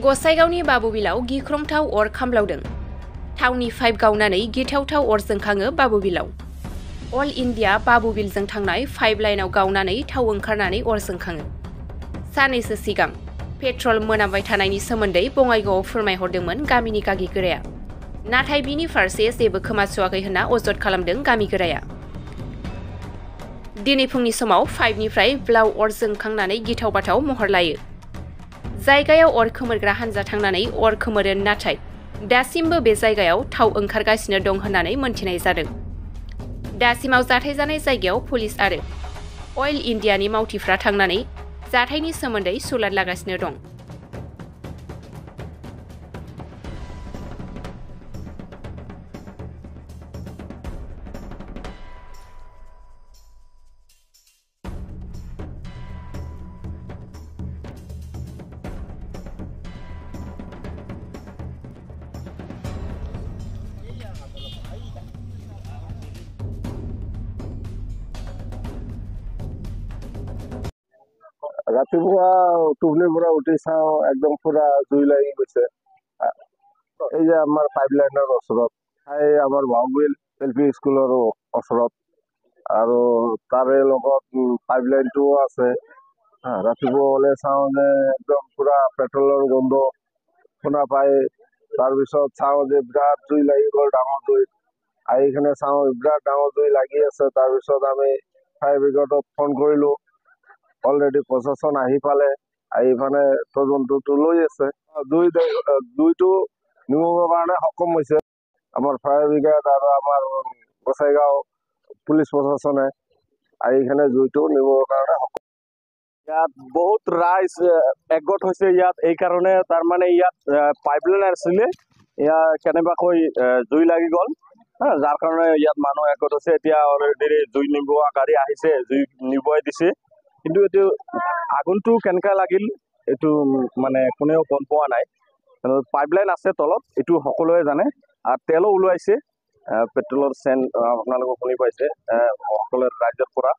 गसाइगावनि बाबुबिलाव गिख्रंथाव अर खामब्लावदों। थावनि पाइप गावनानै गिथावथाव अर जोंखाङो बाबुबिलाव। अल इन्डिया बाबुबिलजों थांनाय पाइप लाइनाव गावनानै थाव ओंखारनानै अर जोंखाङो। सानैसो सिगां पेट्रल मोनामबाय थानायनि सोमोन्दै बङाइगावआव फोरमायहरदोंमोन गामिनि गागि गोराया। नाथाय बिनि फारसे जेबो खोमासुवाखै होनना अजद खालामदों गामि गोराया। दिनै फुंनि समाव पाइपनिफ्राय ब्लाव अर जोंखांनानै गिथाव बाथाव महर लायो। जायगायाव अर खोमोरग्रा हान्जा थांनानै अर खोमोरो, नाथाय दासिमबो बे जायगायाव थाव ओंखारगासिनो दं होननानै मोनथिनाय जादों। दासिमाव जाथाय जानाय जायगायाव पुलिस आरो अइल इन्डियानि मावथिफ्रा थांनानै जाथायनि सोमोन्दै सुलाद लागासिनो दं। ৰাতিপুৱা টুপনিৰ পৰা উঠি চাওঁ একদম পুৰা জুই লাগি গৈছে। এই যে আমাৰ পাইপ লাইনৰ ওচৰত, আমাৰ বাবুবিল LP স্কুলৰ ওচৰত, আৰু তাৰে লগত পাইপ লাইনটোও আছে। ৰাতিপুৱা ওলাই চাওঁ যে একদম পুৰা পেট্ৰলৰ গোন্ধ শুনা পাই, তাৰপিছত চাওঁ যে বিৰাট জুই লাগি গ'ল, ডাঙৰ জুই। আহি কিনে চাওঁ বিৰাট ডাঙৰ জুই লাগি আছে। তাৰপিছত আমি ফায়াৰ ব্ৰিগেডত ফোন কৰিলো। অলৰেডি প্ৰশাসন আহি পালে, আহি মানে তদন্তটো লৈ আছে। জুইটো নিভাবৰ কাৰণে সক্ষম হৈছে আমাৰ ফায়াৰ ব্ৰিগেড আৰু আমাৰ গোসাইগাঁও পুলিচ প্ৰশাসনে আহি কিনে জুইটো নিভাবৰ কাৰণে সক্ষম। ইয়াত বহুত ৰাইজ একগোট হৈছে ইয়াত, এই কাৰণে তাৰমানে ইয়াত পাইপলাইন আছিলে, ইয়াত কেনেবাকৈ জুই লাগি গ'ল, যাৰ কাৰণে ইয়াত মানুহ একগোট হৈছে। এতিয়া অলৰেডি জুই নিভোৱা গাড়ী আহিছে, জুই নিভুৱাই দিছে। কিন্তু এইটো আগুনটো কেনেকৈ লাগিল এইটো মানে কোনেও গম পোৱা নাই। পাইপলাইন আছে তলত, এইটো সকলোৱে জানে। আৰু তেলো ওলাইছে, পেট্ৰলৰ চেণ্ট আপোনালোকে শুনি পাইছে সকলোৱে ৰাজ্যৰ পৰা।